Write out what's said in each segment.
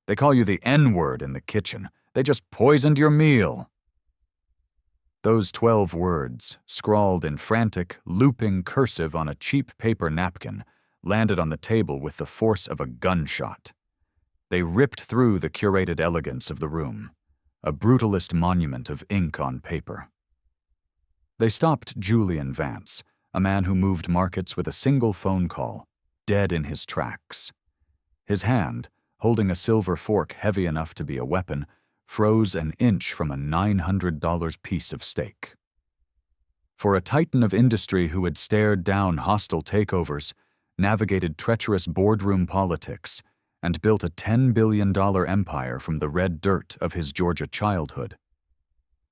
They call you the N-word in the kitchen. They just poisoned your meal." Those 12 words, scrawled in frantic, looping cursive on a cheap paper napkin, landed on the table with the force of a gunshot. They ripped through the curated elegance of the room, a brutalist monument of ink on paper. They stopped Julian Vance, a man who moved markets with a single phone call, dead in his tracks. His hand, holding a silver fork heavy enough to be a weapon, froze an inch from a $900 piece of steak. For a titan of industry who had stared down hostile takeovers, navigated treacherous boardroom politics, and built a $10 billion empire from the red dirt of his Georgia childhood,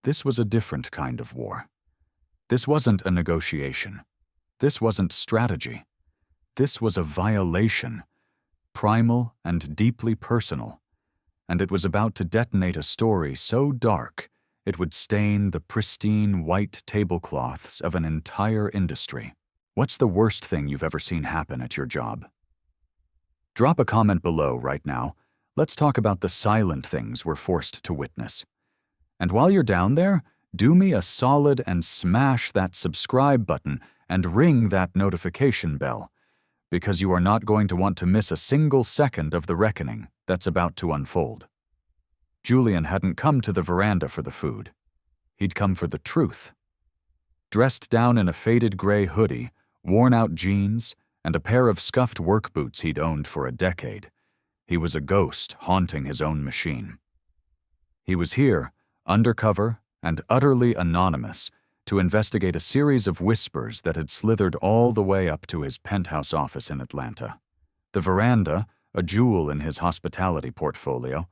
this was a different kind of war. This wasn't a negotiation. This wasn't strategy. This was a violation, primal and deeply personal, and it was about to detonate a story so dark it would stain the pristine white tablecloths of an entire industry. What's the worst thing you've ever seen happen at your job? Drop a comment below right now. Let's talk about the silent things we're forced to witness. And while you're down there, do me a solid and smash that subscribe button and ring that notification bell, because you are not going to want to miss a single second of the reckoning that's about to unfold. Julian hadn't come to the veranda for the food. He'd come for the truth. Dressed down in a faded gray hoodie, worn-out jeans, and a pair of scuffed work boots he'd owned for a decade, he was a ghost haunting his own machine. He was here, undercover and utterly anonymous, to investigate a series of whispers that had slithered all the way up to his penthouse office in Atlanta. The veranda, a jewel in his hospitality portfolio,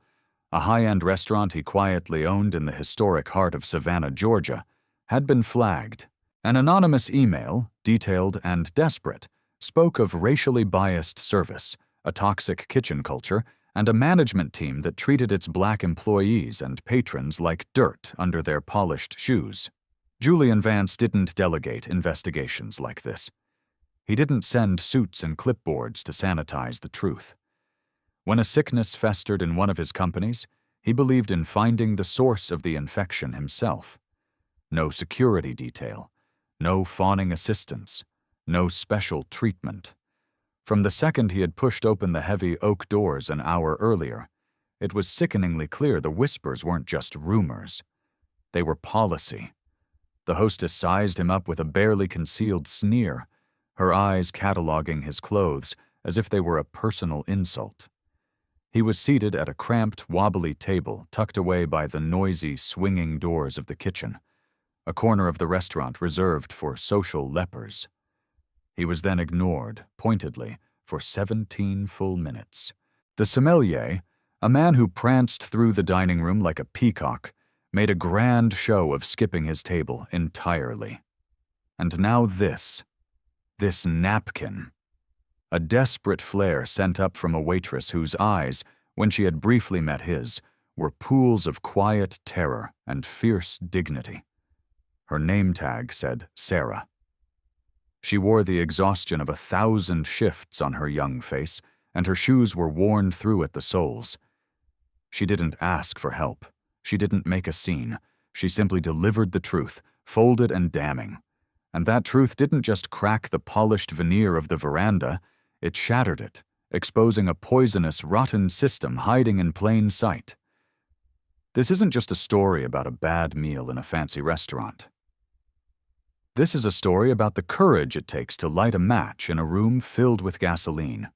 a high-end restaurant he quietly owned in the historic heart of Savannah, Georgia, had been flagged. An anonymous email, detailed and desperate, spoke of racially biased service, a toxic kitchen culture, and a management team that treated its black employees and patrons like dirt under their polished shoes. Julian Vance didn't delegate investigations like this. He didn't send suits and clipboards to sanitize the truth. When a sickness festered in one of his companies, he believed in finding the source of the infection himself. No security detail, no fawning assistance, no special treatment. From the second he had pushed open the heavy oak doors an hour earlier, it was sickeningly clear the whispers weren't just rumors. They were policy. The hostess sized him up with a barely concealed sneer, her eyes cataloging his clothes as if they were a personal insult. He was seated at a cramped, wobbly table tucked away by the noisy, swinging doors of the kitchen, a corner of the restaurant reserved for social lepers. He was then ignored, pointedly, for 17 full minutes. The sommelier, a man who pranced through the dining room like a peacock, made a grand show of skipping his table entirely. And now this napkin. A desperate flare sent up from a waitress whose eyes, when she had briefly met his, were pools of quiet terror and fierce dignity. Her name tag said Sarah. She wore the exhaustion of 1,000 shifts on her young face, and her shoes were worn through at the soles. She didn't ask for help. She didn't make a scene. She simply delivered the truth, folded and damning. And that truth didn't just crack the polished veneer of the veranda, it shattered it, exposing a poisonous, rotten system hiding in plain sight. This isn't just a story about a bad meal in a fancy restaurant. This is a story about the courage it takes to light a match in a room filled with gasoline.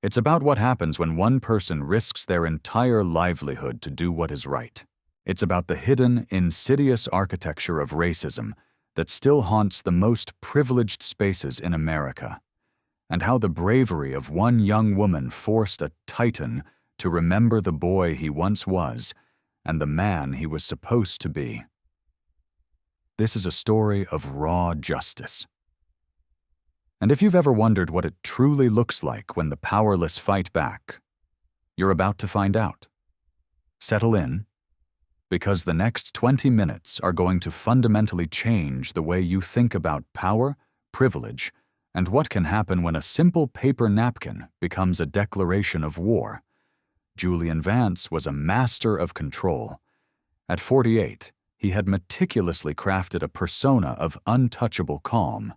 It's about what happens when one person risks their entire livelihood to do what is right. It's about the hidden, insidious architecture of racism that still haunts the most privileged spaces in America, and how the bravery of one young woman forced a titan to remember the boy he once was and the man he was supposed to be. This is a story of raw justice. And if you've ever wondered what it truly looks like when the powerless fight back, you're about to find out. Settle in, because the next 20 minutes are going to fundamentally change the way you think about power, privilege, and what can happen when a simple paper napkin becomes a declaration of war. Julian Vance was a master of control. At 48, he had meticulously crafted a persona of untouchable calm.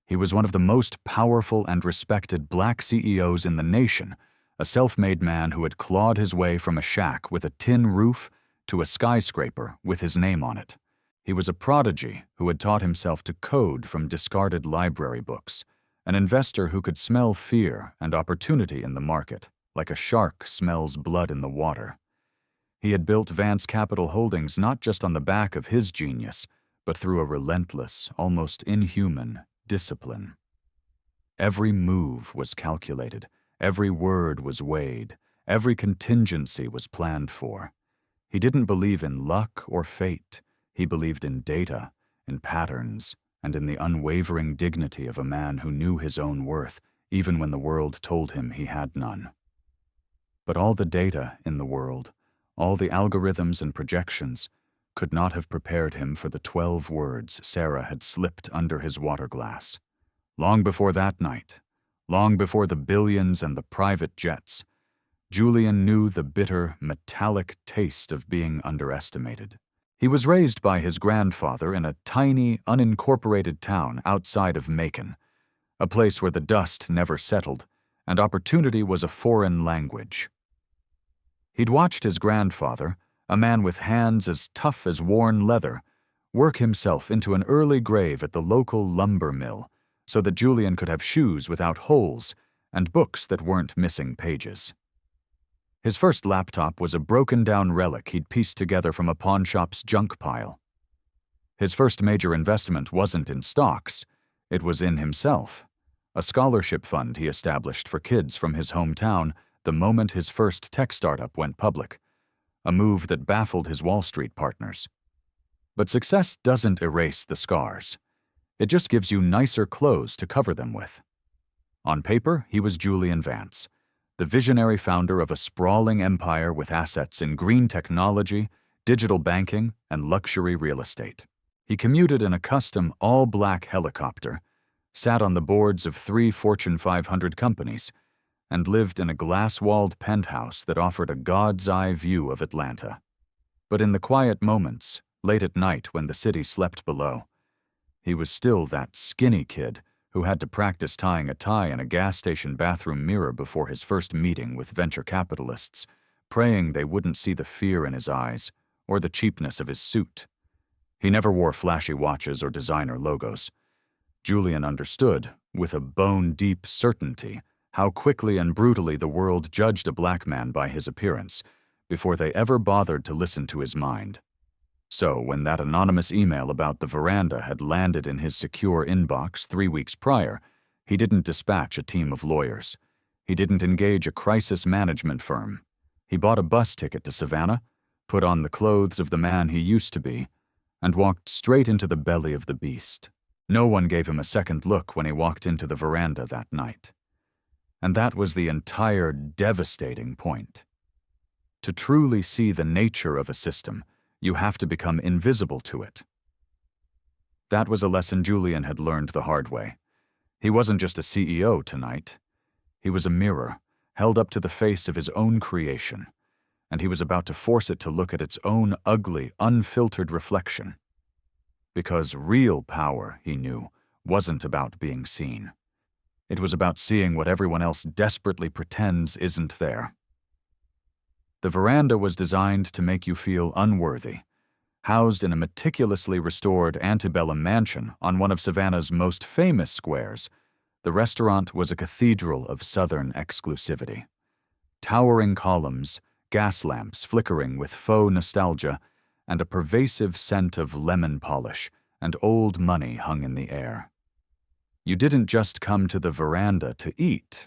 He was one of the most powerful and respected black CEOs in the nation, a self-made man who had clawed his way from a shack with a tin roof to a skyscraper with his name on it. He was a prodigy who had taught himself to code from discarded library books, an investor who could smell fear and opportunity in the market, like a shark smells blood in the water. He had built Vance Capital Holdings not just on the back of his genius, but through a relentless, almost inhuman discipline. Every move was calculated, every word was weighed, every contingency was planned for. He didn't believe in luck or fate. He believed in data, in patterns, and in the unwavering dignity of a man who knew his own worth, even when the world told him he had none. But all the data in the world, all the algorithms and projections, could not have prepared him for the 12 words Sarah had slipped under his water glass. Long before that night, long before the billions and the private jets, Julian knew the bitter, metallic taste of being underestimated. He was raised by his grandfather in a tiny, unincorporated town outside of Macon, a place where the dust never settled and opportunity was a foreign language. He'd watched his grandfather, a man with hands as tough as worn leather, work himself into an early grave at the local lumber mill so that Julian could have shoes without holes and books that weren't missing pages. His first laptop was a broken-down relic he'd pieced together from a pawnshop's junk pile. His first major investment wasn't in stocks, it was in himself, a scholarship fund he established for kids from his hometown the moment his first tech startup went public, a move that baffled his Wall Street partners. But success doesn't erase the scars. It just gives you nicer clothes to cover them with. On paper, he was Julian Vance, the visionary founder of a sprawling empire with assets in green technology, digital banking, and luxury real estate. He commuted in a custom all-black helicopter, sat on the boards of 3 Fortune 500 companies, and lived in a glass-walled penthouse that offered a god's-eye view of Atlanta. But in the quiet moments, late at night when the city slept below, he was still that skinny kid who had to practice tying a tie in a gas station bathroom mirror before his first meeting with venture capitalists, praying they wouldn't see the fear in his eyes or the cheapness of his suit. He never wore flashy watches or designer logos. Julian understood, with a bone-deep certainty, how quickly and brutally the world judged a black man by his appearance before they ever bothered to listen to his mind. So, when that anonymous email about the veranda had landed in his secure inbox 3 weeks prior, he didn't dispatch a team of lawyers. He didn't engage a crisis management firm. He bought a bus ticket to Savannah, put on the clothes of the man he used to be, and walked straight into the belly of the beast. No one gave him a second look when he walked into the veranda that night. And that was the entire devastating point. To truly see the nature of a system, you have to become invisible to it. That was a lesson Julian had learned the hard way. He wasn't just a CEO tonight. He was a mirror, held up to the face of his own creation, and he was about to force it to look at its own ugly, unfiltered reflection. Because real power, he knew, wasn't about being seen. It was about seeing what everyone else desperately pretends isn't there. The veranda was designed to make you feel unworthy. Housed in a meticulously restored antebellum mansion on one of Savannah's most famous squares, the restaurant was a cathedral of Southern exclusivity. Towering columns, gas lamps flickering with faux nostalgia, and a pervasive scent of lemon polish and old money hung in the air. You didn't just come to the veranda to eat.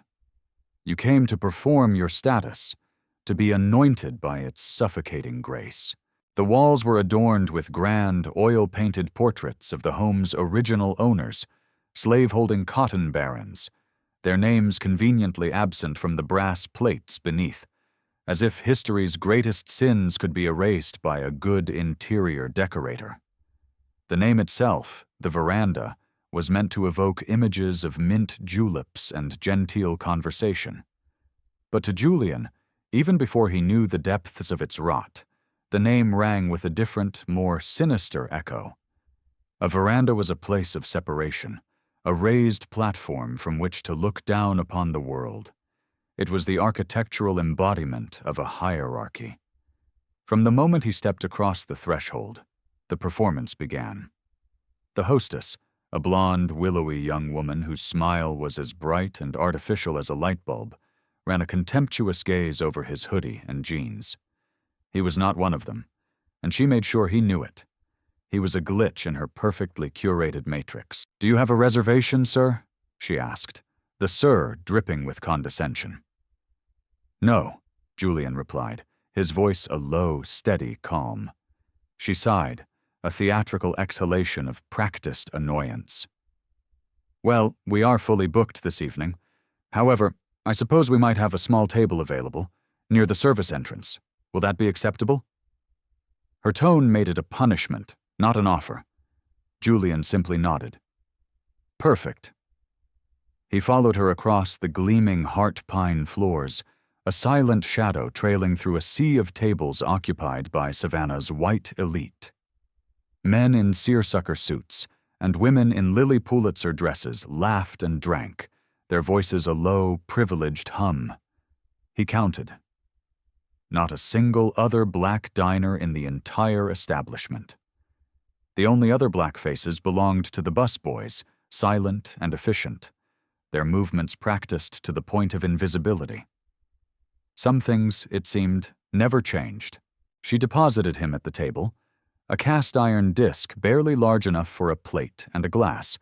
You came to perform your status, to be anointed by its suffocating grace. The walls were adorned with grand, oil-painted portraits of the home's original owners, slave-holding cotton barons, their names conveniently absent from the brass plates beneath, as if history's greatest sins could be erased by a good interior decorator. The name itself, the veranda, was meant to evoke images of mint juleps and genteel conversation. But to Julian, Even before he knew the depths of its rot, the name rang with a different, more sinister echo. A veranda was a place of separation, a raised platform from which to look down upon the world. It was the architectural embodiment of a hierarchy. From the moment he stepped across the threshold, the performance began. The hostess, a blonde, willowy young woman whose smile was as bright and artificial as a light bulb, ran a contemptuous gaze over his hoodie and jeans. He was not one of them, and she made sure he knew it. He was a glitch in her perfectly curated matrix. "Do you have a reservation, sir?" she asked, the "sir" dripping with condescension. "No," Julian replied, his voice a low, steady calm. She sighed, a theatrical exhalation of practiced annoyance. "Well, we are fully booked this evening. However, I suppose we might have a small table available, near the service entrance. Will that be acceptable?" Her tone made it a punishment, not an offer. Julian simply nodded. "Perfect." He followed her across the gleaming heart pine floors, a silent shadow trailing through a sea of tables occupied by Savannah's white elite. Men in seersucker suits and women in Lily Pulitzer dresses laughed and drank, their voices a low, privileged hum. He counted. Not a single other black diner in the entire establishment. The only other black faces belonged to the busboys, silent and efficient, their movements practiced to the point of invisibility. Some things, it seemed, never changed. She deposited him at the table, a cast-iron disc barely large enough for a plate and a glass,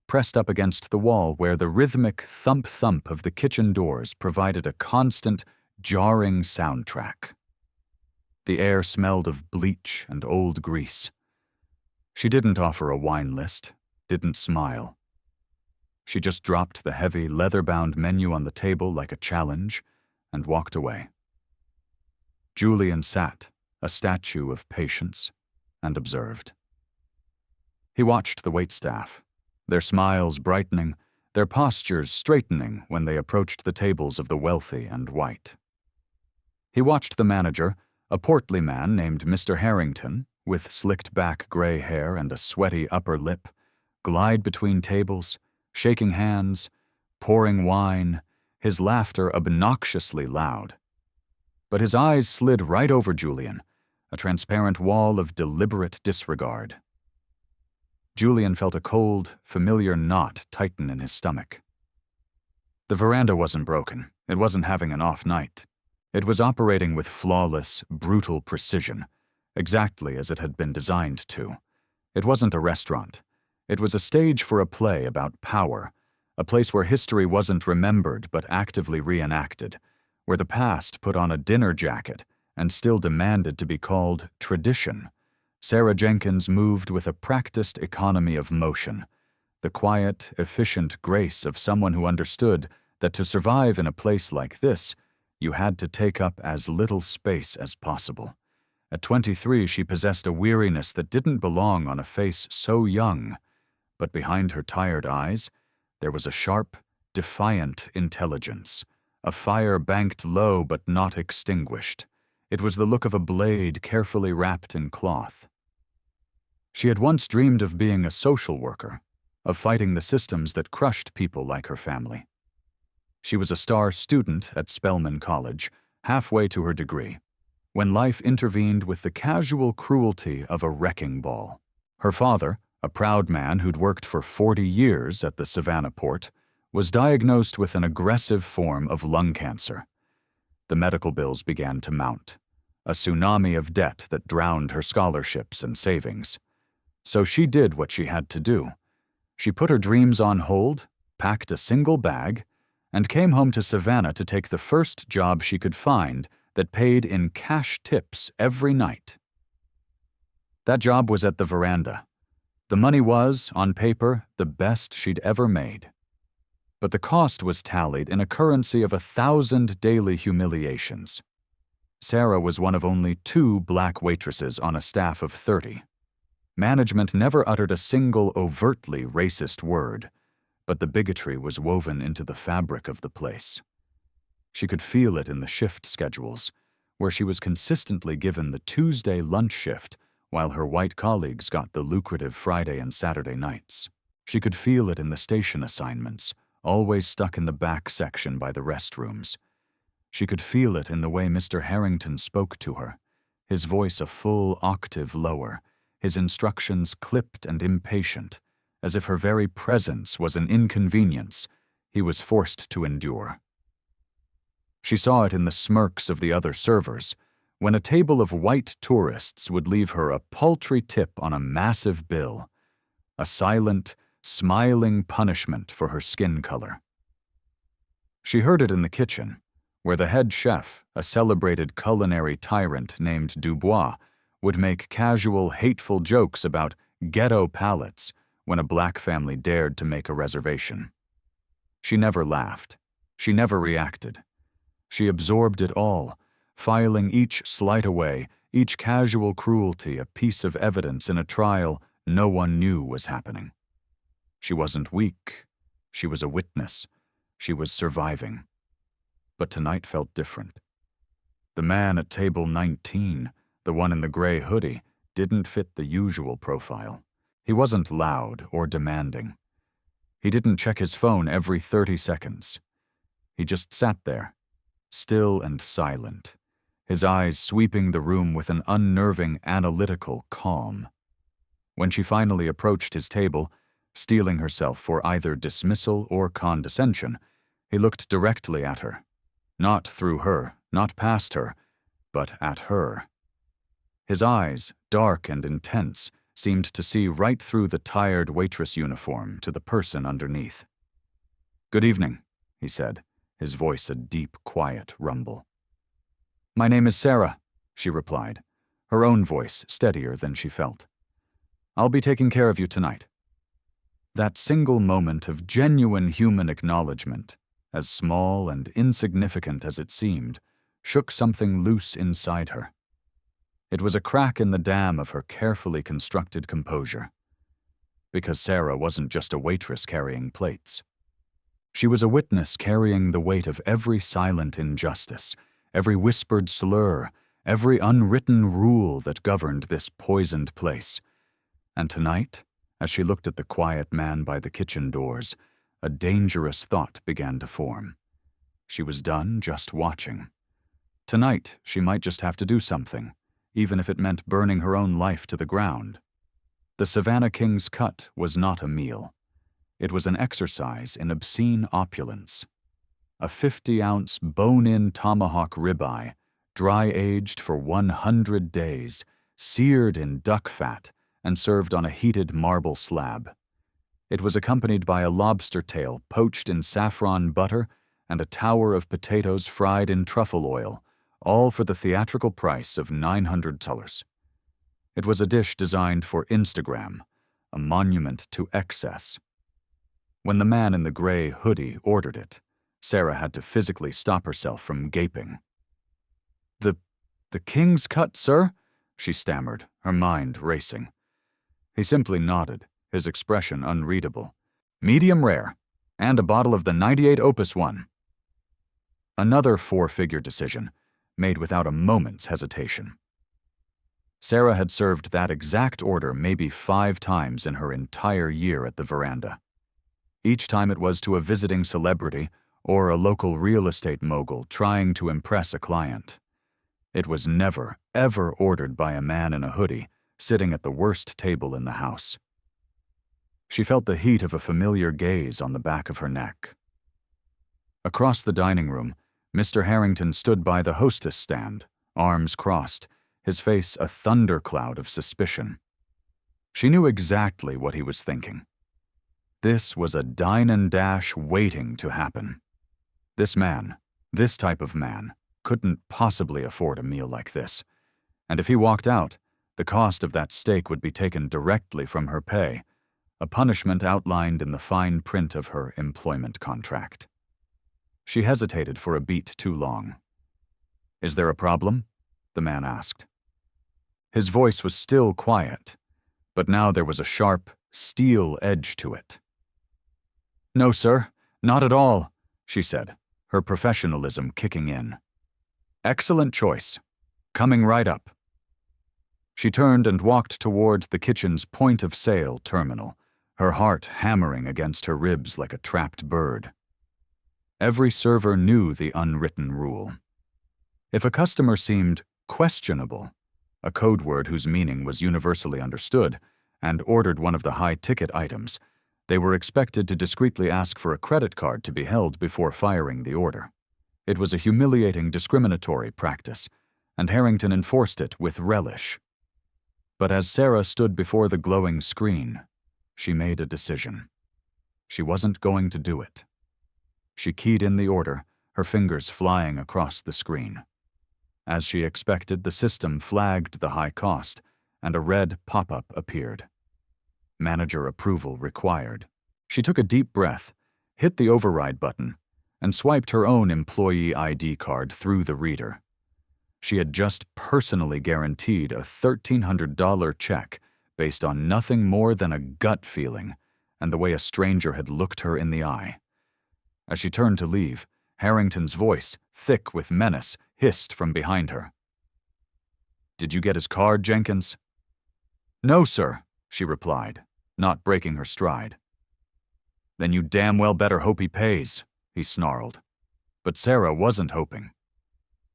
pressed up against the wall where the rhythmic thump-thump of the kitchen doors provided a constant, jarring soundtrack. The air smelled of bleach and old grease. She didn't offer a wine list, didn't smile. She just dropped the heavy, leather-bound menu on the table like a challenge and walked away. Julian sat, a statue of patience, and observed. He watched the waitstaff, their smiles brightening, their postures straightening when they approached the tables of the wealthy and white. He watched the manager, a portly man named Mr. Harrington, with slicked-back gray hair and a sweaty upper lip, glide between tables, shaking hands, pouring wine, his laughter obnoxiously loud. But his eyes slid right over Julian, a transparent wall of deliberate disregard. Julian felt a cold, familiar knot tighten in his stomach. The veranda wasn't broken. It wasn't having an off night. It was operating with flawless, brutal precision, exactly as it had been designed to. It wasn't a restaurant. It was a stage for a play about power, a place where history wasn't remembered but actively reenacted, where the past put on a dinner jacket and still demanded to be called tradition. Sarah Jenkins moved with a practiced economy of motion, the quiet, efficient grace of someone who understood that to survive in a place like this, you had to take up as little space as possible. At 23, she possessed a weariness that didn't belong on a face so young, but behind her tired eyes, there was a sharp, defiant intelligence, a fire banked low but not extinguished. It was the look of a blade carefully wrapped in cloth. She had once dreamed of being a social worker, of fighting the systems that crushed people like her family. She was a star student at Spelman College, halfway to her degree, when life intervened with the casual cruelty of a wrecking ball. Her father, a proud man who'd worked for 40 years at the Savannah port, was diagnosed with an aggressive form of lung cancer. The medical bills began to mount, a tsunami of debt that drowned her scholarships and savings. So she did what she had to do. She put her dreams on hold, packed a single bag, and came home to Savannah to take the first job she could find that paid in cash tips every night. That job was at the veranda. The money was, on paper, the best she'd ever made. But the cost was tallied in a currency of 1,000 daily humiliations. Sarah was one of only 2 black waitresses on a staff of 30. Management never uttered a single overtly racist word, but the bigotry was woven into the fabric of the place. She could feel it in the shift schedules, where she was consistently given the Tuesday lunch shift while her white colleagues got the lucrative Friday and Saturday nights. She could feel it in the station assignments, always stuck in the back section by the restrooms. She could feel it in the way Mr. Harrington spoke to her, his voice a full octave lower, his instructions clipped and impatient, as if her very presence was an inconvenience he was forced to endure. She saw it in the smirks of the other servers, when a table of white tourists would leave her a paltry tip on a massive bill, a silent, smiling punishment for her skin color. She heard it in the kitchen, where the head chef, a celebrated culinary tyrant named Dubois, would make casual, hateful jokes about ghetto palates when a black family dared to make a reservation. She never laughed. She never reacted. She absorbed it all, filing each slight away, each casual cruelty a piece of evidence in a trial no one knew was happening. She wasn't weak. She was a witness. She was surviving. But tonight felt different. The man at table 19, the one in the gray hoodie, didn't fit the usual profile. He wasn't loud or demanding. He didn't check his phone every 30 seconds. He just sat there, still and silent, his eyes sweeping the room with an unnerving, analytical calm. When she finally approached his table, steeling herself for either dismissal or condescension, he looked directly at her. Not through her, not past her, but at her. His eyes, dark and intense, seemed to see right through the tired waitress uniform to the person underneath. "Good evening," he said, his voice a deep, quiet rumble. "My name is Sarah," she replied, her own voice steadier than she felt. "I'll be taking care of you tonight." That single moment of genuine human acknowledgement, as small and insignificant as it seemed, shook something loose inside her. It was a crack in the dam of her carefully constructed composure. Because Sarah wasn't just a waitress carrying plates. She was a witness carrying the weight of every silent injustice, every whispered slur, every unwritten rule that governed this poisoned place. And tonight, as she looked at the quiet man by the kitchen doors, a dangerous thought began to form. She was done just watching. Tonight, she might just have to do something, even if it meant burning her own life to the ground. The Savannah King's Cut was not a meal. It was an exercise in obscene opulence. A 50-ounce bone-in tomahawk ribeye, dry-aged for 100 days, seared in duck fat, and served on a heated marble slab. It was accompanied by a lobster tail poached in saffron butter and a tower of potatoes fried in truffle oil, all for the theatrical price of $900. It was a dish designed for Instagram, a monument to excess. When the man in the gray hoodie ordered it, Sarah had to physically stop herself from gaping. The King's Cut, sir?" she stammered, her mind racing. He simply nodded, his expression unreadable. "Medium rare, and a bottle of the 98 Opus one." Another four-figure decision, made without a moment's hesitation. Sarah had served that exact order maybe 5 times in her entire year at the veranda. Each time it was to a visiting celebrity or a local real estate mogul trying to impress a client. It was never, ever ordered by a man in a hoodie sitting at the worst table in the house. She felt the heat of a familiar gaze on the back of her neck. Across the dining room, Mr. Harrington stood by the hostess stand, arms crossed, his face a thundercloud of suspicion. She knew exactly what he was thinking. This was a dine and dash waiting to happen. This man, this type of man, couldn't possibly afford a meal like this, and if he walked out, the cost of that steak would be taken directly from her pay, a punishment outlined in the fine print of her employment contract. She hesitated for a beat too long. "Is there a problem?" the man asked. His voice was still quiet, but now there was a sharp, steel edge to it. "No, sir, not at all," she said, her professionalism kicking in. "Excellent choice. Coming right up." She turned and walked toward the kitchen's point-of-sale terminal, her heart hammering against her ribs like a trapped bird. Every server knew the unwritten rule. If a customer seemed questionable, a code word whose meaning was universally understood, and ordered one of the high-ticket items, they were expected to discreetly ask for a credit card to be held before firing the order. It was a humiliating discriminatory practice, and Harrington enforced it with relish. But as Sarah stood before the glowing screen, she made a decision. She wasn't going to do it. She keyed in the order, her fingers flying across the screen. As she expected, the system flagged the high cost, and a red pop-up appeared. Manager approval required. She took a deep breath, hit the override button, and swiped her own employee ID card through the reader. She had just personally guaranteed a $1,300 check based on nothing more than a gut feeling and the way a stranger had looked her in the eye. As she turned to leave, Harrington's voice, thick with menace, hissed from behind her. "Did you get his card, Jenkins?" "No, sir," she replied, not breaking her stride. "Then you damn well better hope he pays," he snarled. But Sarah wasn't hoping.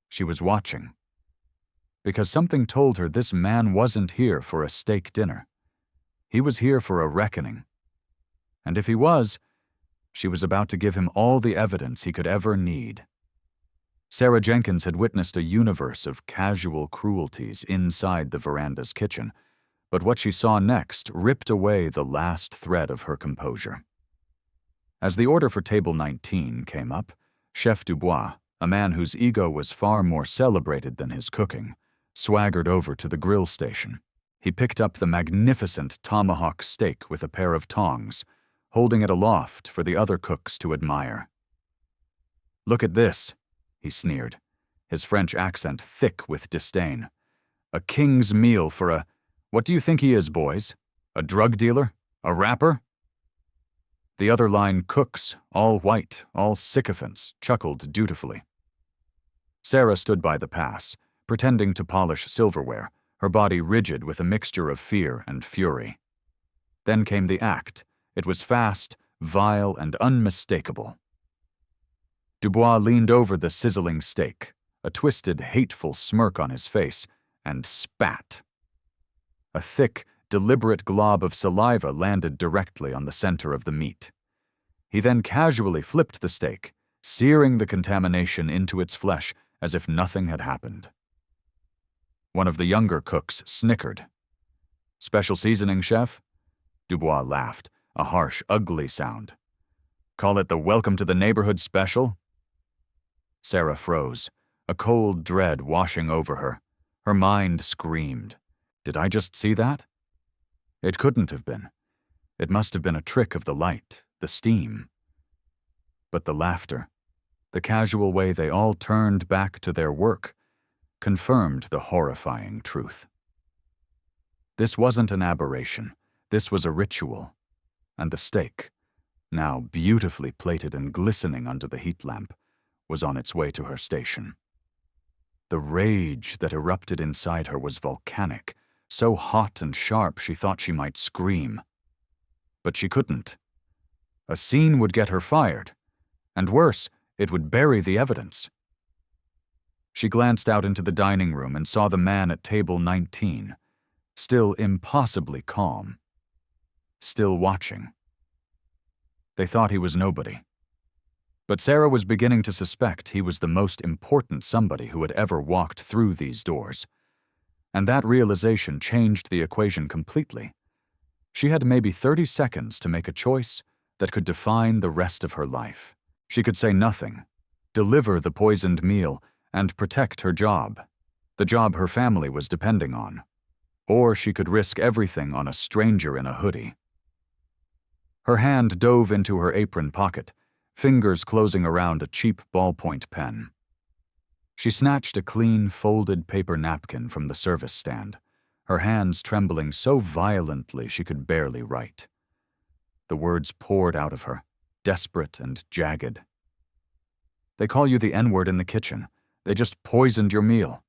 She was watching. Because something told her this man wasn't here for a steak dinner. He was here for a reckoning. And if he was, she was about to give him all the evidence he could ever need. Sarah Jenkins had witnessed a universe of casual cruelties inside the veranda's kitchen, but what she saw next ripped away the last thread of her composure. As the order for table 19 came up, Chef Dubois, a man whose ego was far more celebrated than his cooking, swaggered over to the grill station. He picked up the magnificent tomahawk steak with a pair of tongs, holding it aloft for the other cooks to admire. "Look at this," he sneered, his French accent thick with disdain. "A king's meal for a— what do you think he is, boys? A drug dealer? A rapper?" The other line cooks, all white, all sycophants, chuckled dutifully. Sarah stood by the pass, pretending to polish silverware, her body rigid with a mixture of fear and fury. Then came the act. It was fast, vile, and unmistakable. Dubois leaned over the sizzling steak, a twisted, hateful smirk on his face, and spat. A thick, deliberate glob of saliva landed directly on the center of the meat. He then casually flipped the steak, searing the contamination into its flesh as if nothing had happened. One of the younger cooks snickered. "Special seasoning, chef?" Dubois laughed, a harsh, ugly sound. "Call it the welcome to the neighborhood special?" Sarah froze, a cold dread washing over her. Her mind screamed. Did I just see that? It couldn't have been. It must have been a trick of the light, the steam. But the laughter, the casual way they all turned back to their work, confirmed the horrifying truth. This wasn't an aberration. This was a ritual. And the steak, now beautifully plated and glistening under the heat lamp, was on its way to her station. The rage that erupted inside her was volcanic, so hot and sharp she thought she might scream. But she couldn't. A scene would get her fired, and worse, it would bury the evidence. She glanced out into the dining room and saw the man at table 19, still impossibly calm, still watching. They thought he was nobody. But Sarah was beginning to suspect he was the most important somebody who had ever walked through these doors. And that realization changed the equation completely. She had maybe 30 seconds to make a choice that could define the rest of her life. She could say nothing, deliver the poisoned meal, and protect her job, the job her family was depending on. Or she could risk everything on a stranger in a hoodie. Her hand dove into her apron pocket, fingers closing around a cheap ballpoint pen. She snatched a clean, folded paper napkin from the service stand, her hands trembling so violently she could barely write. The words poured out of her, desperate and jagged. They call you the N-word in the kitchen. They just poisoned your meal."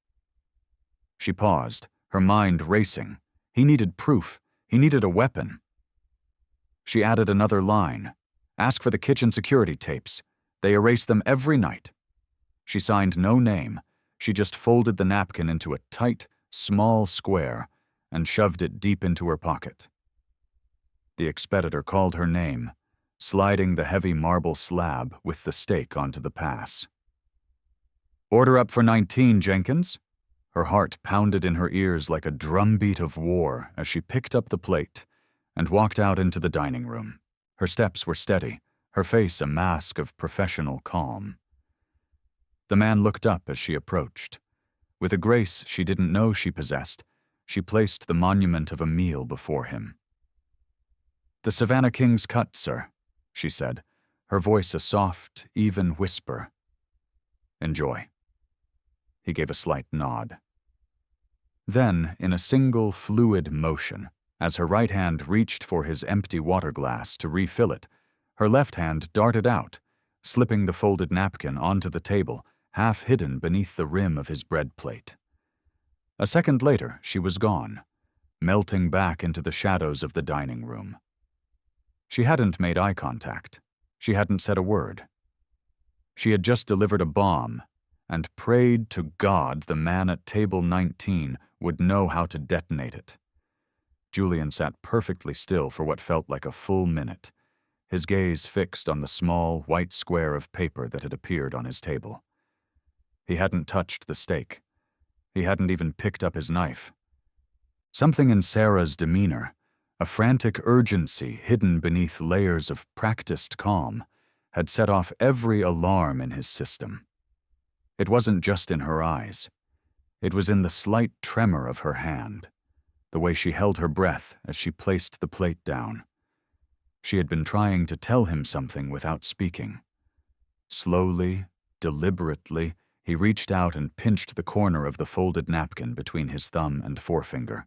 She paused, her mind racing. He needed proof. He needed a weapon. She added another line. "Ask for the kitchen security tapes. They erase them every night." She signed no name. She just folded the napkin into a tight, small square and shoved it deep into her pocket. The expeditor called her name, sliding the heavy marble slab with the steak onto the pass. "Order up for 19, Jenkins." Her heart pounded in her ears like a drumbeat of war as she picked up the plate and walked out into the dining room. Her steps were steady, her face a mask of professional calm. The man looked up as she approached. With a grace she didn't know she possessed, she placed the monument of a meal before him. "The Savannah King's cut, sir," she said, her voice a soft, even whisper. "Enjoy." He gave a slight nod. Then, in a single fluid motion, as her right hand reached for his empty water glass to refill it, her left hand darted out, slipping the folded napkin onto the table, half hidden beneath the rim of his bread plate. A second later, she was gone, melting back into the shadows of the dining room. She hadn't made eye contact. She hadn't said a word. She had just delivered a bomb and prayed to God the man at table 19 would know how to detonate it. Julian sat perfectly still for what felt like a full minute, his gaze fixed on the small, white square of paper that had appeared on his table. He hadn't touched the steak. He hadn't even picked up his knife. Something in Sarah's demeanor, a frantic urgency hidden beneath layers of practiced calm, had set off every alarm in his system. It wasn't just in her eyes. It was in the slight tremor of her hand, the way she held her breath as she placed the plate down. She had been trying to tell him something without speaking. Slowly, deliberately, he reached out and pinched the corner of the folded napkin between his thumb and forefinger.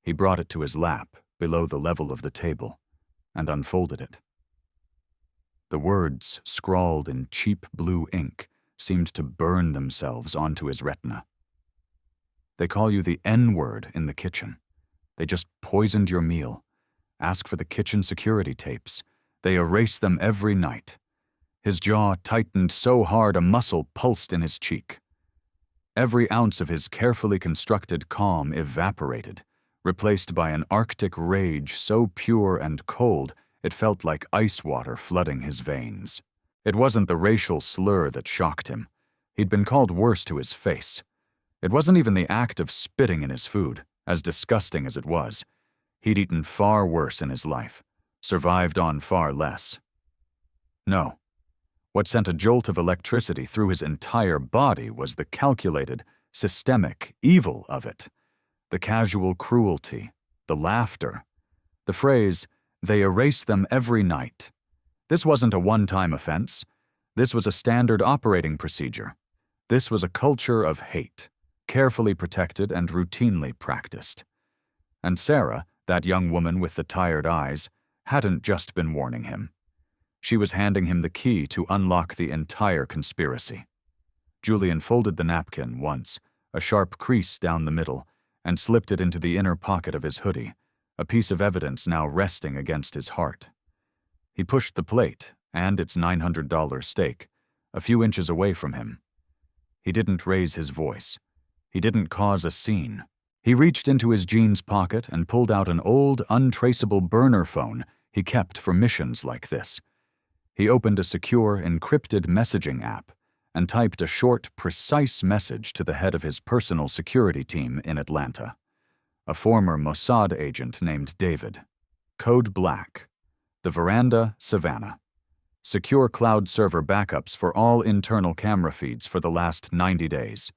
He brought it to his lap, below the level of the table, and unfolded it. The words, scrawled in cheap blue ink, seemed to burn themselves onto his retina. "They call you the N-word in the kitchen. They just poisoned your meal. Ask for the kitchen security tapes. They erase them every night." His jaw tightened so hard a muscle pulsed in his cheek. Every ounce of his carefully constructed calm evaporated, replaced by an arctic rage so pure and cold it felt like ice water flooding his veins. It wasn't the racial slur that shocked him. He'd been called worse to his face. It wasn't even the act of spitting in his food, as disgusting as it was. He'd eaten far worse in his life, survived on far less. No. What sent a jolt of electricity through his entire body was the calculated, systemic evil of it. The casual cruelty, the laughter. The phrase, "They erase them every night." This wasn't a one-time offense. This was a standard operating procedure. This was a culture of hate, carefully protected and routinely practiced. And Sarah, that young woman with the tired eyes, hadn't just been warning him. She was handing him the key to unlock the entire conspiracy. Julian folded the napkin once, a sharp crease down the middle, and slipped it into the inner pocket of his hoodie, a piece of evidence now resting against his heart. He pushed the plate, and its $900 steak, a few inches away from him. He didn't raise his voice. He didn't cause a scene. He reached into his jeans pocket and pulled out an old, untraceable burner phone he kept for missions like this. He opened a secure, encrypted messaging app and typed a short, precise message to the head of his personal security team in Atlanta, a former Mossad agent named David. Code Black. The Veranda, Savannah. Secure cloud server backups for all internal camera feeds for the last 90 days.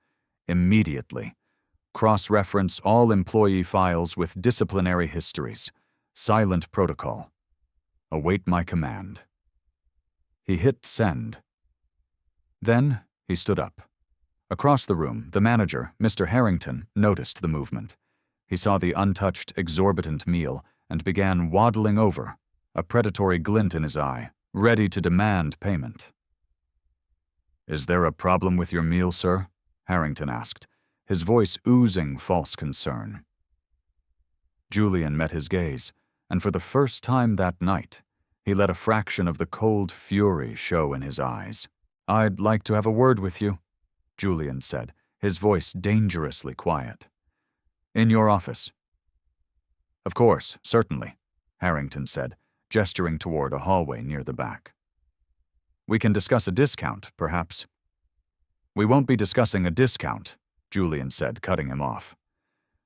Immediately. Cross-reference all employee files with disciplinary histories. Silent protocol. Await my command. He hit send. Then he stood up. Across the room, the manager, Mr. Harrington, noticed the movement. He saw the untouched, exorbitant meal and began waddling over, a predatory glint in his eye, ready to demand payment. Is there a problem with your meal, sir? Harrington asked, his voice oozing false concern. Julian met his gaze, and for the first time that night, he let a fraction of the cold fury show in his eyes. I'd like to have a word with you, Julian said, his voice dangerously quiet. In your office. Of course, certainly, Harrington said, gesturing toward a hallway near the back. We can discuss a discount, perhaps. We won't be discussing a discount, Julian said, cutting him off.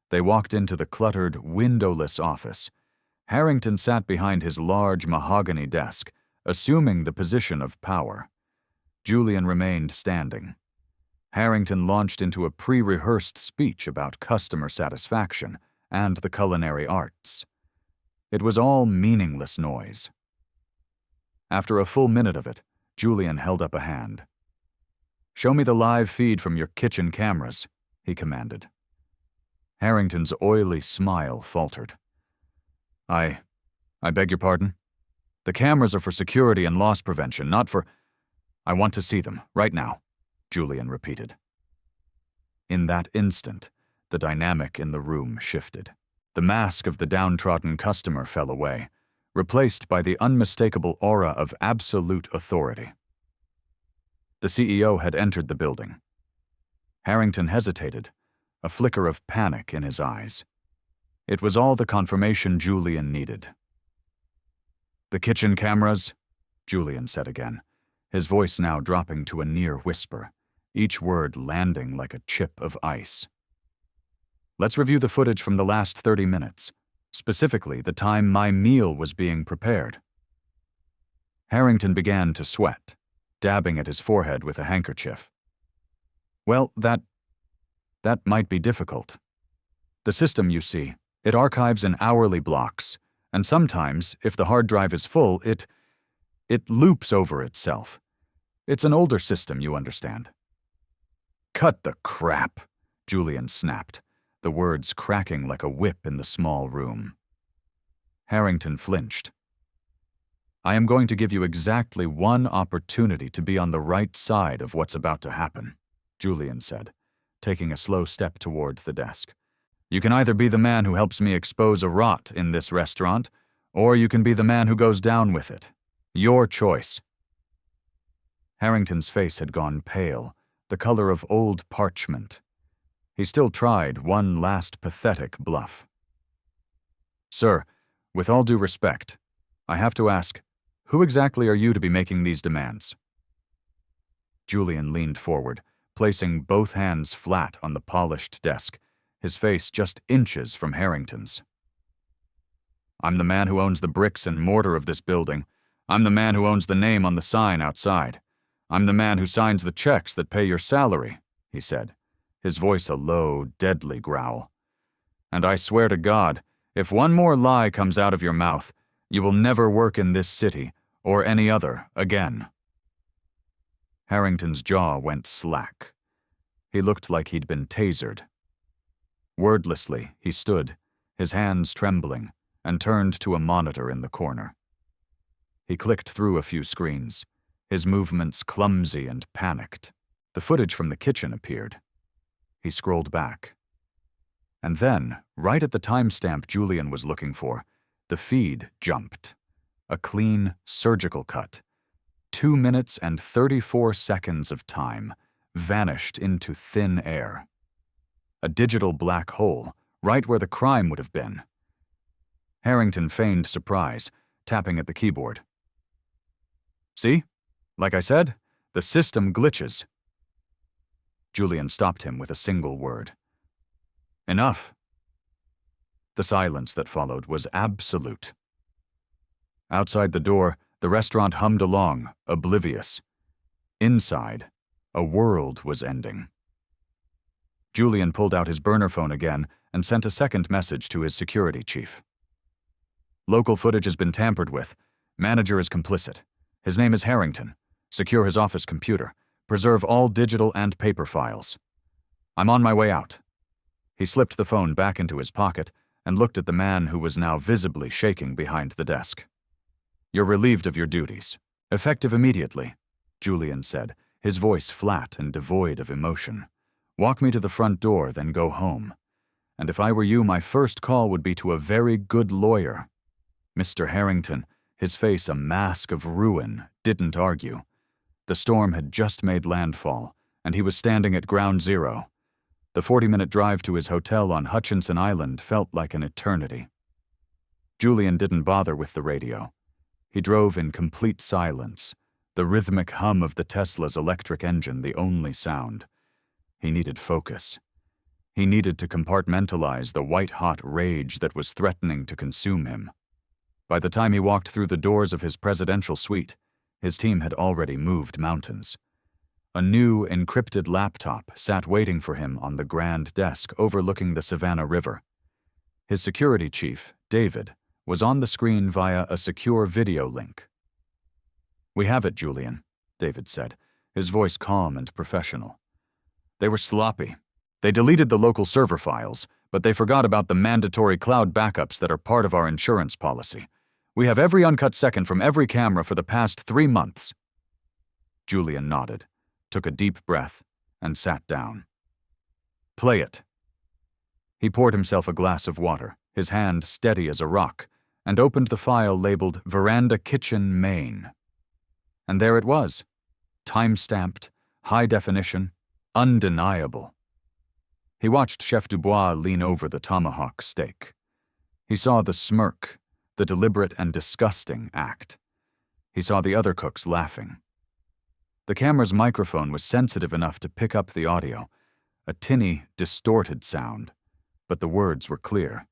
They walked into the cluttered, windowless office. Harrington sat behind his large mahogany desk, assuming the position of power. Julian remained standing. Harrington launched into a pre-rehearsed speech about customer satisfaction and the culinary arts. It was all meaningless noise. After a full minute of it, Julian held up a hand. Show me the live feed from your kitchen cameras, he commanded. Harrington's oily smile faltered. I beg your pardon? The cameras are for security and loss prevention, not for— I want to see them, right now, Julian repeated. In that instant, the dynamic in the room shifted. The mask of the downtrodden customer fell away, replaced by the unmistakable aura of absolute authority. The CEO had entered the building. Harrington hesitated, a flicker of panic in his eyes. It was all the confirmation Julian needed. The kitchen cameras, Julian said again, his voice now dropping to a near whisper, each word landing like a chip of ice. Let's review the footage from the last 30 minutes, specifically the time my meal was being prepared. Harrington began to sweat, dabbing at his forehead with a handkerchief. Well, that might be difficult. The system, you see, it archives in hourly blocks, and sometimes, if the hard drive is full, it loops over itself. It's an older system, you understand. Cut the crap, Julian snapped, the words cracking like a whip in the small room. Harrington flinched. I am going to give you exactly one opportunity to be on the right side of what's about to happen, Julian said, taking a slow step toward the desk. You can either be the man who helps me expose a rot in this restaurant, or you can be the man who goes down with it. Your choice. Harrington's face had gone pale, the color of old parchment. He still tried one last pathetic bluff. Sir, with all due respect, I have to ask, who exactly are you to be making these demands? Julian leaned forward, placing both hands flat on the polished desk, his face just inches from Harrington's. I'm the man who owns the bricks and mortar of this building. I'm the man who owns the name on the sign outside. I'm the man who signs the checks that pay your salary, he said, his voice a low, deadly growl. And I swear to God, if one more lie comes out of your mouth, you will never work in this city or any other again. Harrington's jaw went slack. He looked like he'd been tasered. Wordlessly, he stood, his hands trembling, and turned to a monitor in the corner. He clicked through a few screens, his movements clumsy and panicked. The footage from the kitchen appeared. He scrolled back. And then, right at the timestamp Julian was looking for, the feed jumped. A clean, surgical cut. 2 minutes and 34 seconds of time vanished into thin air. A digital black hole, right where the crime would have been. Harrington feigned surprise, tapping at the keyboard. See? Like I said, the system glitches. Julian stopped him with a single word. Enough. The silence that followed was absolute. Outside the door, the restaurant hummed along, oblivious. Inside, a world was ending. Julian pulled out his burner phone again and sent a second message to his security chief. Local footage has been tampered with. Manager is complicit. His name is Harrington. Secure his office computer. Preserve all digital and paper files. I'm on my way out. He slipped the phone back into his pocket and looked at the man who was now visibly shaking behind the desk. You're relieved of your duties. Effective immediately, Julian said, his voice flat and devoid of emotion. "Walk me to the front door, then go home. And if I were you, my first call would be to a very good lawyer." Mr. Harrington, his face a mask of ruin, didn't argue. The storm had just made landfall, and he was standing at ground zero. The 40-minute drive to his hotel on Hutchinson Island felt like an eternity. Julian didn't bother with the radio. He drove in complete silence, the rhythmic hum of the Tesla's electric engine the only sound. He needed focus. He needed to compartmentalize the white-hot rage that was threatening to consume him. By the time he walked through the doors of his presidential suite, his team had already moved mountains. A new, encrypted laptop sat waiting for him on the grand desk overlooking the Savannah River. His security chief, David, was on the screen via a secure video link. "We have it, Julian," David said, his voice calm and professional. "They were sloppy. They deleted the local server files, but they forgot about the mandatory cloud backups that are part of our insurance policy. We have every uncut second from every camera for the past 3 months." Julian nodded, took a deep breath, and sat down. "Play it." He poured himself a glass of water, his hand steady as a rock, and opened the file labeled Veranda Kitchen Main. And there it was, time-stamped, high definition, undeniable. He watched Chef Dubois lean over the tomahawk steak. He saw the smirk, the deliberate and disgusting act. He saw the other cooks laughing. The camera's microphone was sensitive enough to pick up the audio, a tinny, distorted sound, but the words were clear.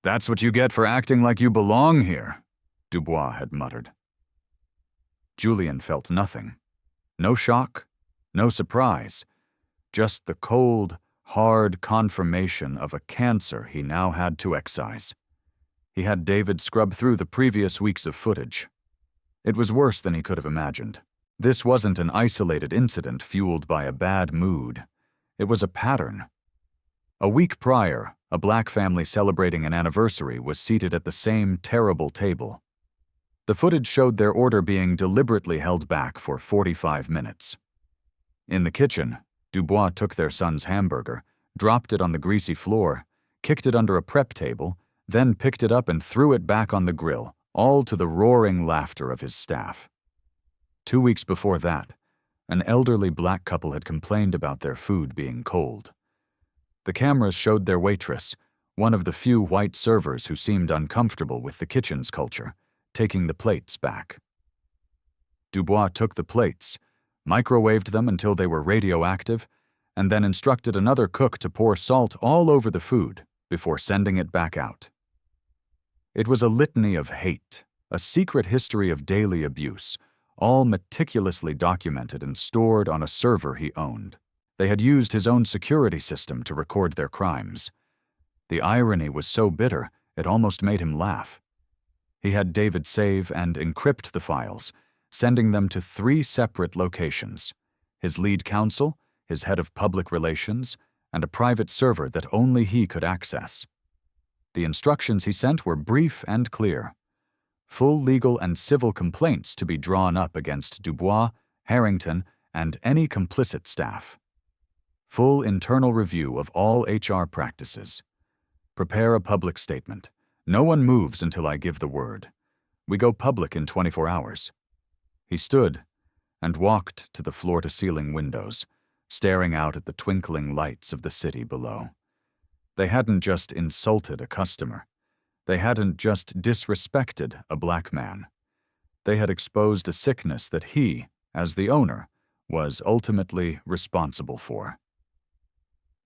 "That's what you get for acting like you belong here," Dubois had muttered. Julian felt nothing. No shock, no surprise, just the cold, hard confirmation of a cancer he now had to excise. He had David scrub through the previous weeks of footage. It was worse than he could have imagined. This wasn't an isolated incident fueled by a bad mood. It was a pattern. A week prior, a black family celebrating an anniversary was seated at the same terrible table. The footage showed their order being deliberately held back for 45 minutes. In the kitchen, Dubois took their son's hamburger, dropped it on the greasy floor, kicked it under a prep table, then picked it up and threw it back on the grill, all to the roaring laughter of his staff. 2 weeks before that, an elderly black couple had complained about their food being cold. The cameras showed their waitress, one of the few white servers who seemed uncomfortable with the kitchen's culture, taking the plates back. Dubois took the plates, microwaved them until they were radioactive, and then instructed another cook to pour salt all over the food before sending it back out. It was a litany of hate, a secret history of daily abuse, all meticulously documented and stored on a server he owned. They had used his own security system to record their crimes. The irony was so bitter, it almost made him laugh. He had David save and encrypt the files, sending them to 3 separate locations: his lead counsel, his head of public relations, and a private server that only he could access. The instructions he sent were brief and clear. Full legal and civil complaints to be drawn up against Dubois, Harrington, and any complicit staff. Full internal review of all HR practices. Prepare a public statement. No one moves until I give the word. We go public in 24 hours. He stood and walked to the floor-to-ceiling windows, staring out at the twinkling lights of the city below. They hadn't just insulted a customer. They hadn't just disrespected a black man. They had exposed a sickness that he, as the owner, was ultimately responsible for.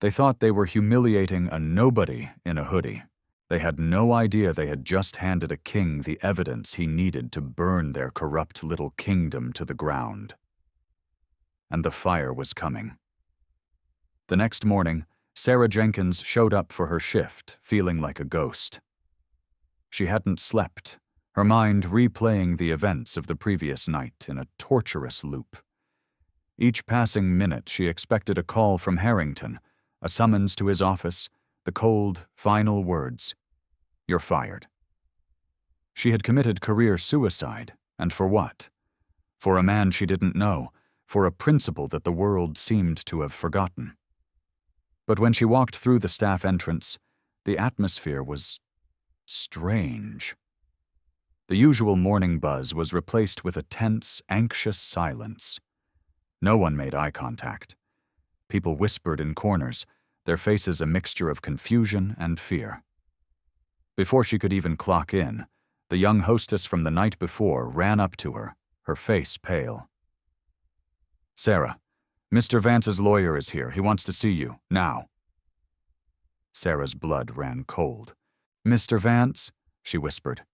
They thought they were humiliating a nobody in a hoodie. They had no idea they had just handed a king the evidence he needed to burn their corrupt little kingdom to the ground. And the fire was coming. The next morning, Sarah Jenkins showed up for her shift, feeling like a ghost. She hadn't slept, her mind replaying the events of the previous night in a torturous loop. Each passing minute she expected a call from Harrington, a summons to his office, the cold, final words, "You're fired." She had committed career suicide, and for what? For a man she didn't know, for a principle that the world seemed to have forgotten. But when she walked through the staff entrance, the atmosphere was strange. The usual morning buzz was replaced with a tense, anxious silence. No one made eye contact. People whispered in corners, their faces a mixture of confusion and fear. Before she could even clock in, the young hostess from the night before ran up to her, her face pale. "Sarah, Mr. Vance's lawyer is here. He wants to see you, now." Sarah's blood ran cold. "Mr. Vance?" she whispered.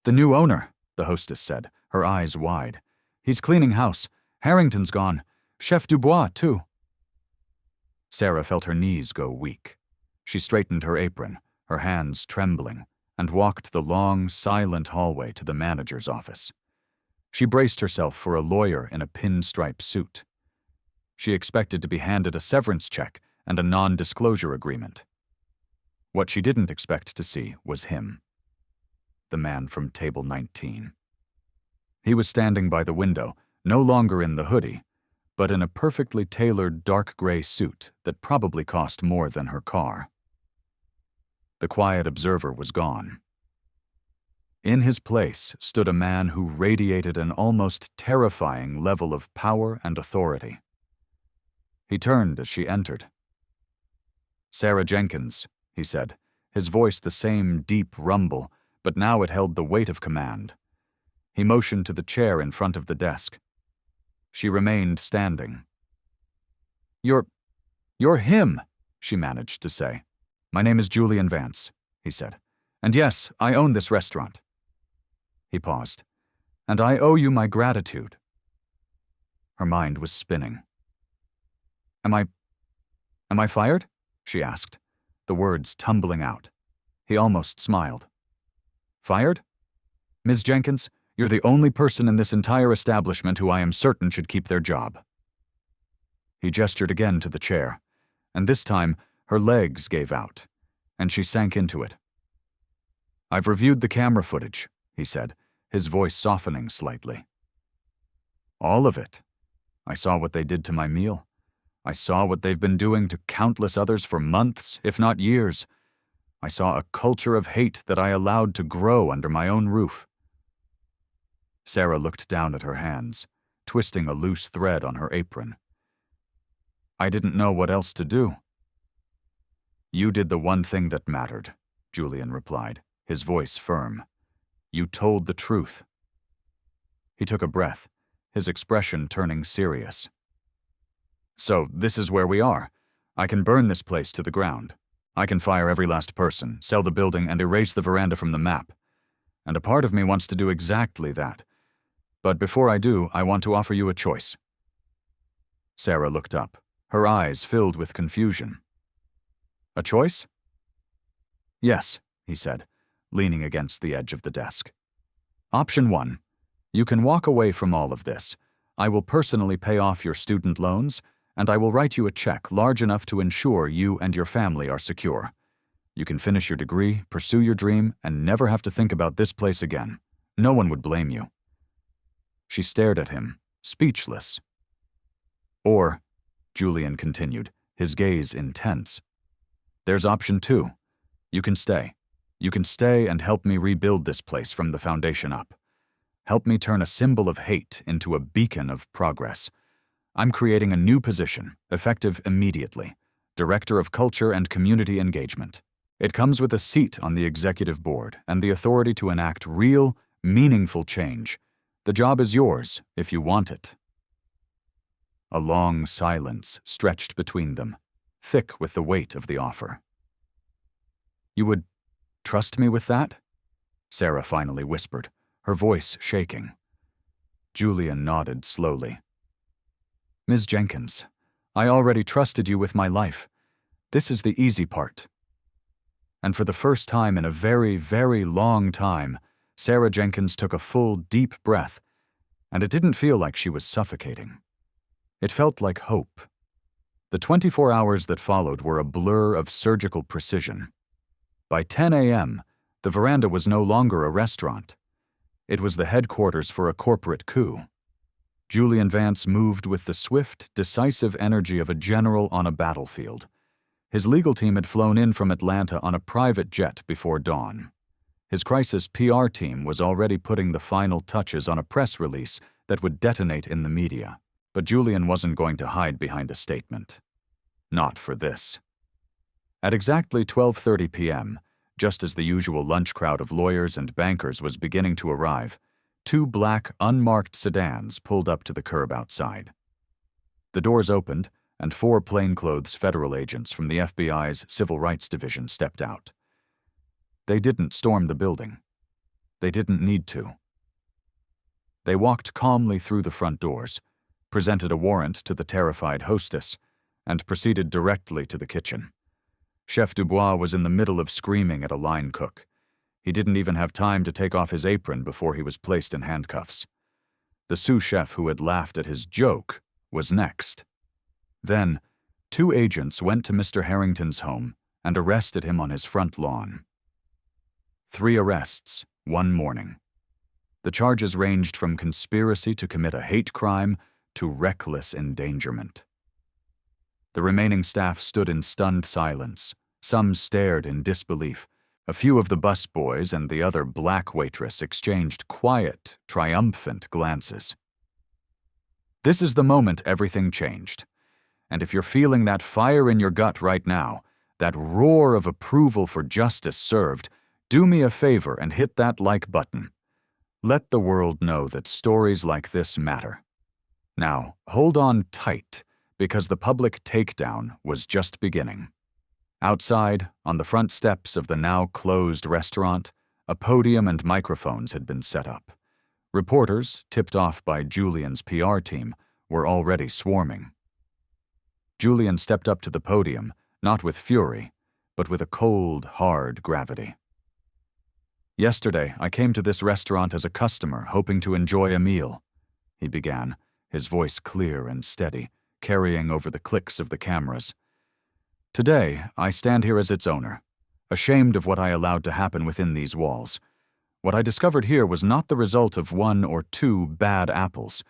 "The new owner," the hostess said, her eyes wide. "He's cleaning house. Harrington's gone. Chef Dubois, too." Sarah felt her knees go weak. She straightened her apron, her hands trembling, and walked the long, silent hallway to the manager's office. She braced herself for a lawyer in a pinstripe suit. She expected to be handed a severance check and a non-disclosure agreement. What she didn't expect to see was him. The man from table 19. He was standing by the window, no longer in the hoodie, but in a perfectly tailored dark gray suit that probably cost more than her car. The quiet observer was gone. In his place stood a man who radiated an almost terrifying level of power and authority. He turned as she entered. "Sarah Jenkins," he said, his voice the same deep rumble, but now it held the weight of command. He motioned to the chair in front of the desk. She remained standing. You're him," she managed to say. "My name is Julian Vance," he said. "And yes, I own this restaurant." He paused. "And I owe you my gratitude." Her mind was spinning. Am I fired?" she asked, the words tumbling out. He almost smiled. "Fired? Ms. Jenkins, you're the only person in this entire establishment who I am certain should keep their job." He gestured again to the chair, and this time her legs gave out, and she sank into it. "I've reviewed the camera footage," he said, his voice softening slightly. "All of it. I saw what they did to my meal. I saw what they've been doing to countless others for months, if not years. I saw a culture of hate that I allowed to grow under my own roof." Sarah looked down at her hands, twisting a loose thread on her apron. "I didn't know what else to do." "You did the one thing that mattered," Julian replied, his voice firm. "You told the truth." He took a breath, his expression turning serious. "So this is where we are. I can burn this place to the ground. I can fire every last person, sell the building, and erase the veranda from the map. And a part of me wants to do exactly that. But before I do, I want to offer you a choice." Sarah looked up, her eyes filled with confusion. "A choice?" "Yes," he said, leaning against the edge of the desk. "Option 1. You can walk away from all of this. I will personally pay off your student loans, and I will write you a check large enough to ensure you and your family are secure. You can finish your degree, pursue your dream, and never have to think about this place again. No one would blame you." She stared at him, speechless. "Or," Julian continued, his gaze intense, "there's option 2. You can stay. You can stay and help me rebuild this place from the foundation up. Help me turn a symbol of hate into a beacon of progress. I'm creating a new position, effective immediately, Director of Culture and Community Engagement. It comes with a seat on the executive board and the authority to enact real, meaningful change. The job is yours, if you want it." A long silence stretched between them, thick with the weight of the offer. "You would trust me with that?" Sarah finally whispered, her voice shaking. Julian nodded slowly. "Ms. Jenkins, I already trusted you with my life. This is the easy part." And for the first time in a very, very long time, Sarah Jenkins took a full, deep breath, and it didn't feel like she was suffocating. It felt like hope. The 24 hours that followed were a blur of surgical precision. By 10 a.m., the veranda was no longer a restaurant. It was the headquarters for a corporate coup. Julian Vance moved with the swift, decisive energy of a general on a battlefield. His legal team had flown in from Atlanta on a private jet before dawn. His crisis PR team was already putting the final touches on a press release that would detonate in the media. But Julian wasn't going to hide behind a statement. Not for this. At exactly 12:30 p.m., just as the usual lunch crowd of lawyers and bankers was beginning to arrive, two black, unmarked sedans pulled up to the curb outside. The doors opened, and four plainclothes federal agents from the FBI's Civil Rights Division stepped out. They didn't storm the building. They didn't need to. They walked calmly through the front doors, presented a warrant to the terrified hostess, and proceeded directly to the kitchen. Chef Dubois was in the middle of screaming at a line cook. He didn't even have time to take off his apron before he was placed in handcuffs. The sous chef who had laughed at his joke was next. Then, two agents went to Mr. Harrington's home and arrested him on his front lawn. 3 arrests, one morning. The charges ranged from conspiracy to commit a hate crime to reckless endangerment. The remaining staff stood in stunned silence. Some stared in disbelief. A few of the busboys and the other black waitress exchanged quiet, triumphant glances. This is the moment everything changed. And if you're feeling that fire in your gut right now, that roar of approval for justice served, do me a favor and hit that like button. Let the world know that stories like this matter. Now, hold on tight, because the public takedown was just beginning. Outside, on the front steps of the now closed restaurant, a podium and microphones had been set up. Reporters, tipped off by Julian's PR team, were already swarming. Julian stepped up to the podium, not with fury, but with a cold, hard gravity. "Yesterday, I came to this restaurant as a customer, hoping to enjoy a meal," he began, his voice clear and steady, carrying over the clicks of the cameras. "Today, I stand here as its owner, ashamed of what I allowed to happen within these walls. What I discovered here was not the result of 1 or 2 bad apples.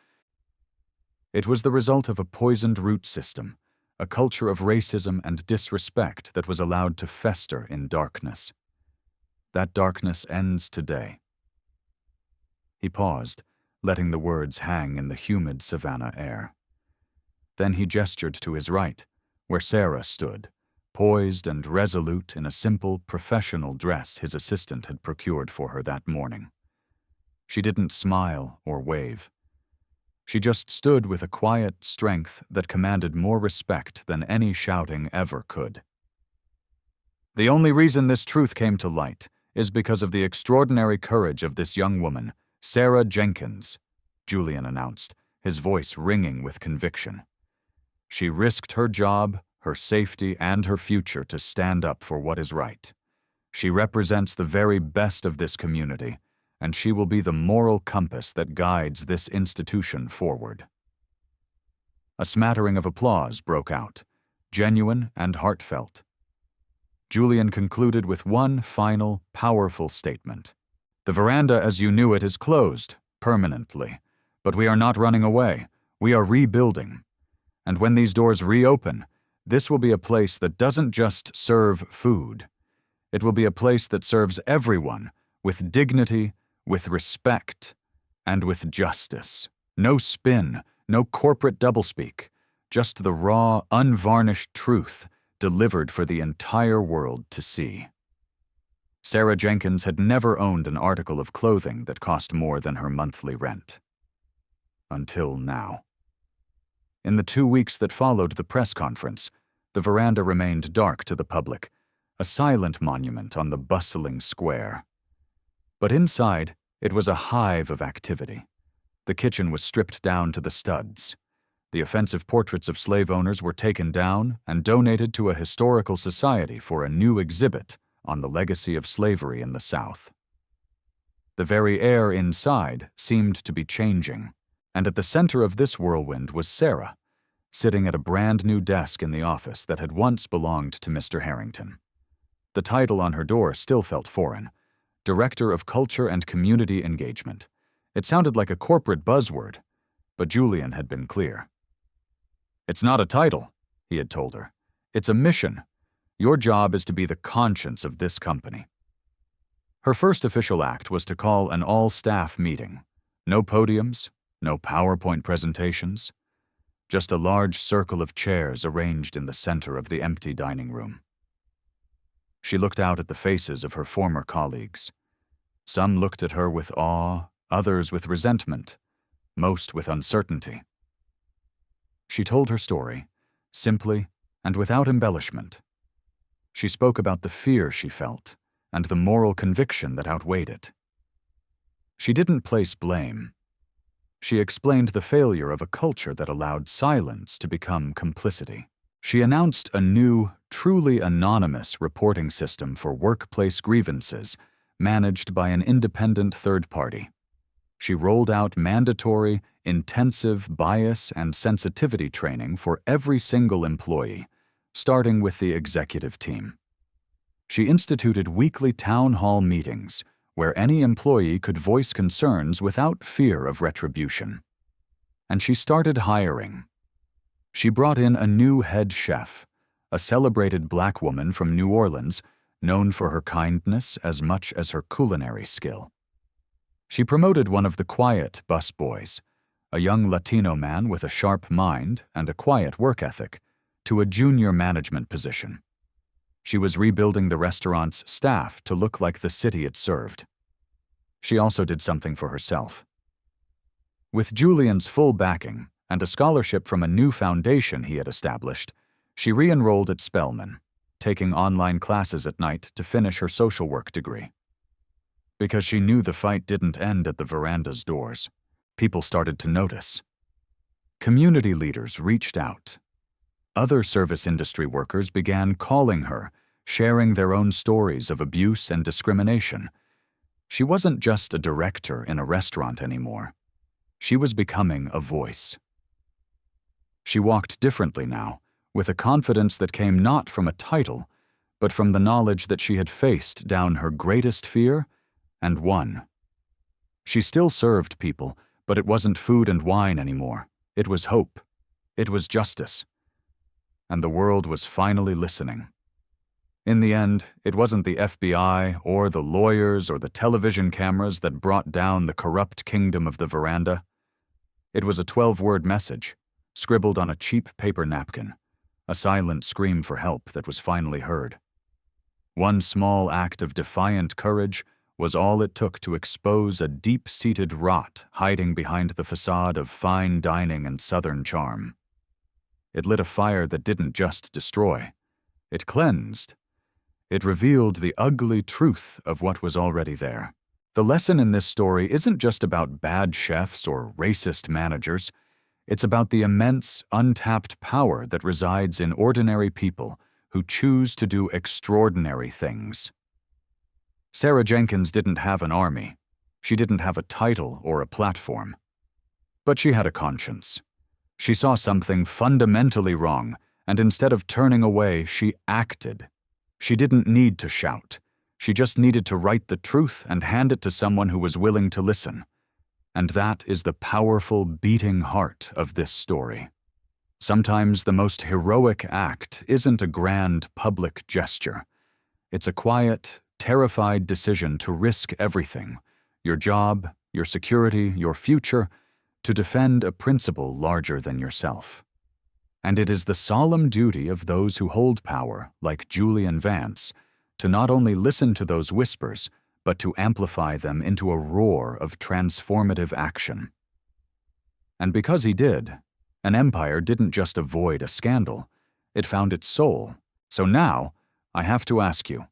It was the result of a poisoned root system, a culture of racism and disrespect that was allowed to fester in darkness. That darkness ends today." He paused, letting the words hang in the humid savanna air. Then he gestured to his right, where Sarah stood, poised and resolute in a simple, professional dress his assistant had procured for her that morning. She didn't smile or wave. She just stood with a quiet strength that commanded more respect than any shouting ever could. "The only reason this truth came to light is because of the extraordinary courage of this young woman, Sarah Jenkins," Julian announced, his voice ringing with conviction. "She risked her job, her safety, and her future to stand up for what is right. She represents the very best of this community, and she will be the moral compass that guides this institution forward." A smattering of applause broke out, genuine and heartfelt. Julian concluded with one final, powerful statement. "The veranda as you knew it is closed, permanently. But we are not running away. We are rebuilding. And when these doors reopen, this will be a place that doesn't just serve food. It will be a place that serves everyone with dignity, with respect, and with justice. No spin, no corporate doublespeak, just the raw, unvarnished truth delivered for the entire world to see." Sarah Jenkins had never owned an article of clothing that cost more than her monthly rent. Until now. In the 2 weeks that followed the press conference, the veranda remained dark to the public, a silent monument on the bustling square. But inside, it was a hive of activity. The kitchen was stripped down to the studs. The offensive portraits of slave owners were taken down and donated to a historical society for a new exhibit on the legacy of slavery in the South. The very air inside seemed to be changing, and at the center of this whirlwind was Sarah, sitting at a brand-new desk in the office that had once belonged to Mr. Harrington. The title on her door still felt foreign, Director of Culture and Community Engagement. It sounded like a corporate buzzword, but Julian had been clear. "It's not a title," he had told her. "It's a mission. Your job is to be the conscience of this company." Her first official act was to call an all-staff meeting. No podiums, no PowerPoint presentations, just a large circle of chairs arranged in the center of the empty dining room. She looked out at the faces of her former colleagues. Some looked at her with awe, others with resentment, most with uncertainty. She told her story, simply and without embellishment. She spoke about the fear she felt and the moral conviction that outweighed it. She didn't place blame. She explained the failure of a culture that allowed silence to become complicity. She announced a new, truly anonymous reporting system for workplace grievances managed by an independent third party. She rolled out mandatory, intensive bias and sensitivity training for every single employee, starting with the executive team. She instituted weekly town hall meetings where any employee could voice concerns without fear of retribution. And she started hiring. She brought in a new head chef, a celebrated black woman from New Orleans, known for her kindness as much as her culinary skill. She promoted one of the quiet busboys, a young Latino man with a sharp mind and a quiet work ethic, to a junior management position. She was rebuilding the restaurant's staff to look like the city it served. She also did something for herself. With Julian's full backing and a scholarship from a new foundation he had established, she re-enrolled at Spelman, taking online classes at night to finish her social work degree. Because she knew the fight didn't end at the veranda's doors, people started to notice. Community leaders reached out. Other service industry workers began calling her, sharing their own stories of abuse and discrimination. She wasn't just a director in a restaurant anymore. She was becoming a voice. She walked differently now, with a confidence that came not from a title, but from the knowledge that she had faced down her greatest fear and won. She still served people, but it wasn't food and wine anymore. It was hope. It was justice. And the world was finally listening. In the end, it wasn't the FBI or the lawyers or the television cameras that brought down the corrupt kingdom of the veranda. It was a 12-word message, scribbled on a cheap paper napkin, a silent scream for help that was finally heard. One small act of defiant courage was all it took to expose a deep-seated rot hiding behind the facade of fine dining and Southern charm. It lit a fire that didn't just destroy. It cleansed. It revealed the ugly truth of what was already there. The lesson in this story isn't just about bad chefs or racist managers. It's about the immense, untapped power that resides in ordinary people who choose to do extraordinary things. Sarah Jenkins didn't have an army. She didn't have a title or a platform. But she had a conscience. She saw something fundamentally wrong, and instead of turning away, she acted. She didn't need to shout. She just needed to write the truth and hand it to someone who was willing to listen. And that is the powerful, beating heart of this story. Sometimes the most heroic act isn't a grand public gesture. It's a quiet, terrified decision to risk everything, your job, your security, your future, to defend a principle larger than yourself. And it is the solemn duty of those who hold power, like Julian Vance, to not only listen to those whispers, but to amplify them into a roar of transformative action. And because he did, an empire didn't just avoid a scandal, it found its soul. So now, I have to ask you,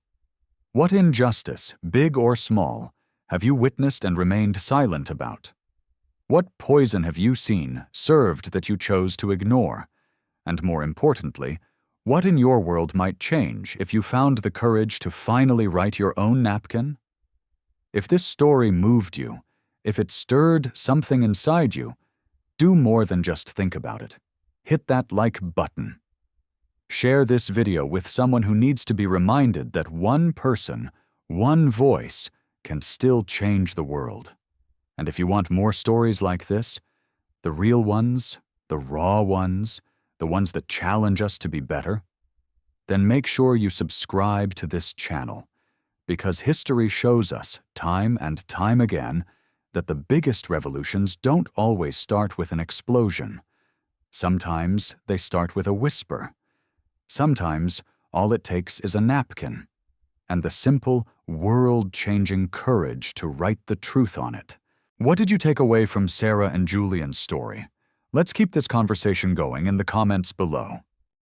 what injustice, big or small, have you witnessed and remained silent about? What poison have you seen, served that you chose to ignore? And more importantly, what in your world might change if you found the courage to finally write your own napkin? If this story moved you, if it stirred something inside you, do more than just think about it. Hit that like button. Share this video with someone who needs to be reminded that one person, one voice, can still change the world. And if you want more stories like this, The real ones, the raw ones, the ones that challenge us to be better? Then make sure you subscribe to this channel, because history shows us, time and time again, that the biggest revolutions don't always start with an explosion. Sometimes they start with a whisper. Sometimes all it takes is a napkin, and the simple, world-changing courage to write the truth on it. What did you take away from Sarah and Julian's story? Let's keep this conversation going in the comments below.